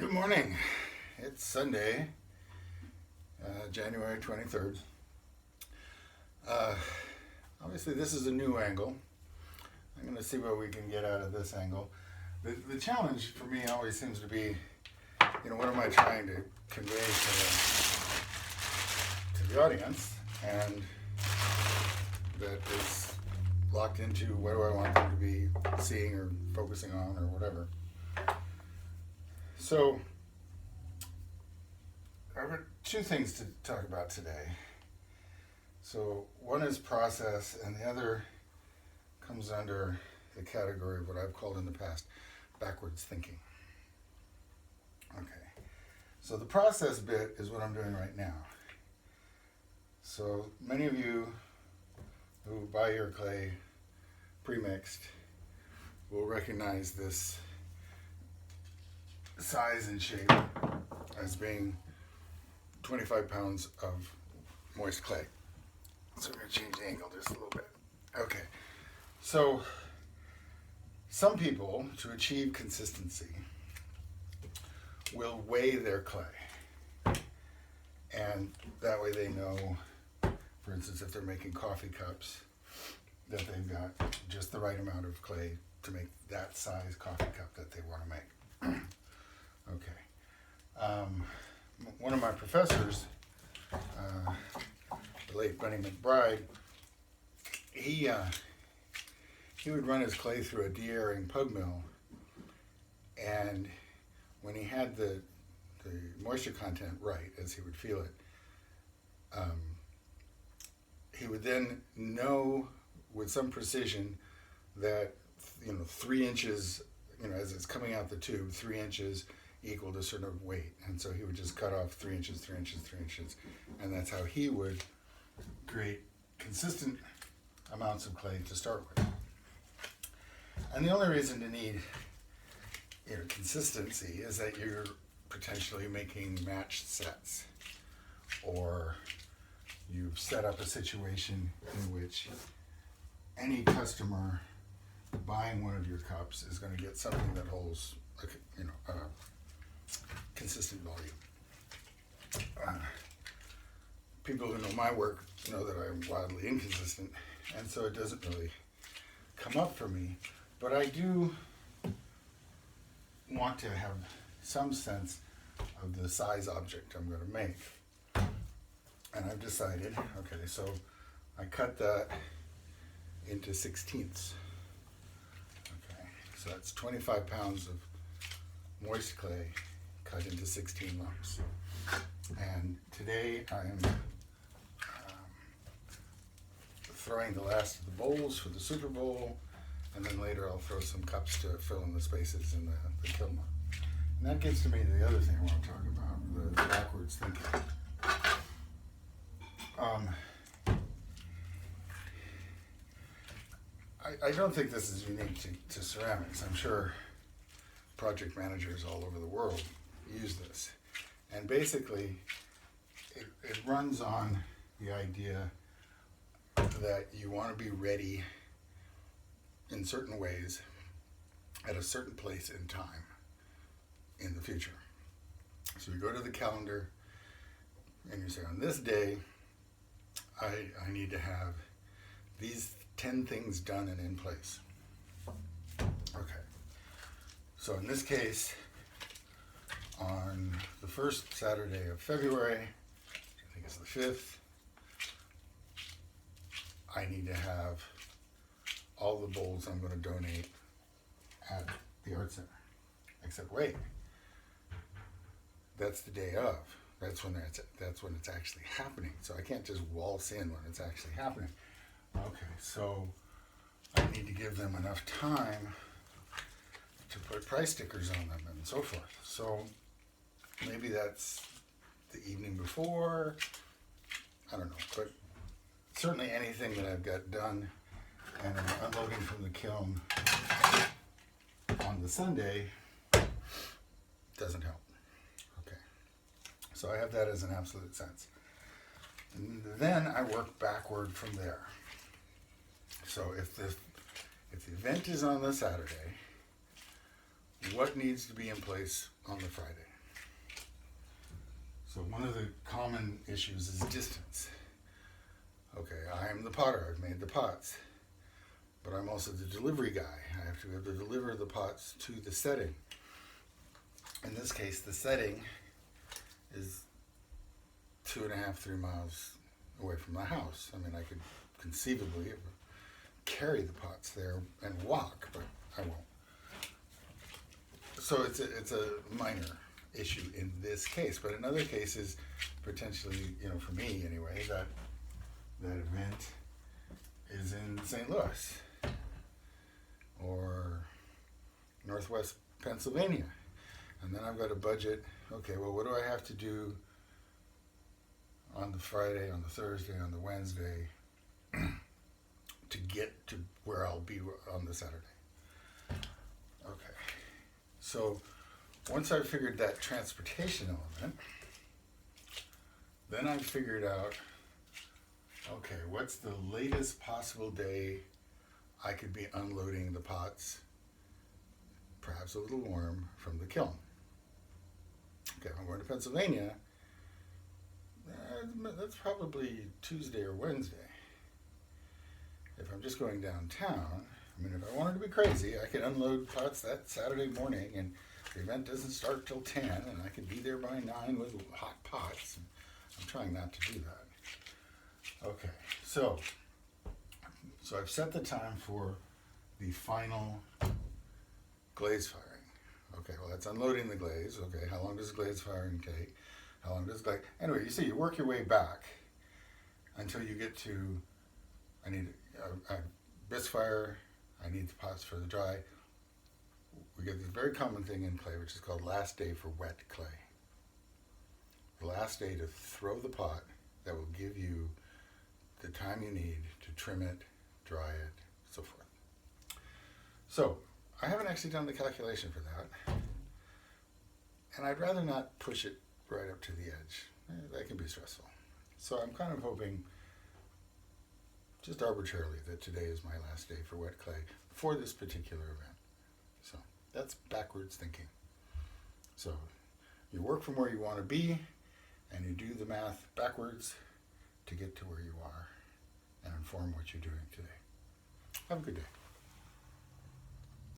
Good morning. It's Sunday, January 23rd. Uh, Obviously, this is a new angle. I'm going to see what we can get out of this angle. The challenge for me always seems to be, what am I trying to convey to the audience? And that is locked into what do I want them to be seeing or focusing on or whatever. So, I've got two things to talk about today. So, one is process, and the other comes under the category of what I've called in the past backwards thinking. Okay, so the process bit is what I'm doing right now. So, many of you who buy your clay pre-mixed will recognize this size and shape as being 25 pounds of moist clay. So we're going to change the angle just a little bit. Okay, so some people, to achieve consistency, will weigh their clay. And that way they know, for instance, if they're making coffee cups, that they've got just the right amount of clay to make that size coffee cup that they want to make. Okay. One of my professors, the late Bunny McBride, he would run his clay through a de-airing pug mill, and when he had the moisture content right, as he would feel it, he would then know with some precision that 3 inches, as it's coming out the tube, 3 inches equaled a certain weight, and so he would just cut off 3 inches, 3 inches, 3 inches, and that's how he would create consistent amounts of clay to start with. And the only reason to need consistency is that you're potentially making matched sets, or you've set up a situation in which any customer buying one of your cups is going to get something that holds a consistent volume. People who know my work know that I'm wildly inconsistent, and so it doesn't really come up for me. But I do want to have some sense of the size object I'm going to make. And I've decided, okay, so I cut that into 16ths. Okay, so that's 25 pounds of moist clay cut into 16 lumps. And today I'm throwing the last of the bowls for the Super Bowl, and then later I'll throw some cups to fill in the spaces in the kiln. And that gets to me to the other thing I want to talk about, the backwards thinking. I don't think this is unique to ceramics. I'm sure project managers all over the world use this. And basically, it runs on the idea that you want to be ready in certain ways at a certain place in time in the future. So you go to the calendar and you say, on this day, I need to have these 10 things done and in place. Okay. So in this case, on the first Saturday of February, I think it's the 5th, I need to have all the bowls I'm going to donate at the Art Center. Except wait, that's the day of. That's when it's actually happening. So I can't just waltz in when it's actually happening. Okay, so I need to give them enough time to put price stickers on them and so forth. So maybe that's the evening before. I don't know, but certainly anything that I've got done and I'm unloading from the kiln on the Sunday doesn't help. Okay, so I have that as an absolute sense. And then I work backward from there. So if the event is on the Saturday, what needs to be in place on the Friday? So one of the common issues is distance. Okay, I am the potter, I've made the pots, but I'm also the delivery guy. I have to be able to deliver the pots to the setting. In this case, the setting is 2.5, 3 miles away from the house. I mean, I could conceivably carry the pots there and walk, but I won't. So it's a minor issue in this case, but in other cases, potentially, for me anyway, that event is in St. Louis or Northwest Pennsylvania, and then I've got a budget. Okay, well, what do I have to do on the Friday, on the Thursday, on the Wednesday to get to where I'll be on the Saturday? Okay, so once I've figured that transportation element, then I've figured out, okay, what's the latest possible day I could be unloading the pots, perhaps a little warm, from the kiln. Okay, if I'm going to Pennsylvania, that's probably Tuesday or Wednesday. If I'm just going downtown, I mean, if I wanted to be crazy, I could unload pots that Saturday morning, and the event doesn't start till 10, and I could be there by 9 with hot pots. I'm trying not to do that. Okay, so I've set the time for the final glaze firing. Okay, well, that's unloading the glaze. Okay, how long does glaze firing take? How long does glaze... Anyway, you see, you work your way back until you get to, I need a bisque fire, I need the pots for the dry. We get this very common thing in clay, which is called last day for wet clay. The last day to throw the pot that will give you the time you need to trim it, dry it, so forth. So, I haven't actually done the calculation for that. And I'd rather not push it right up to the edge. That can be stressful. So I'm kind of hoping, just arbitrarily, that today is my last day for wet clay for this particular event. So that's backwards thinking. So you work from where you want to be, and you do the math backwards to get to where you are and inform what you're doing today. Have a good day.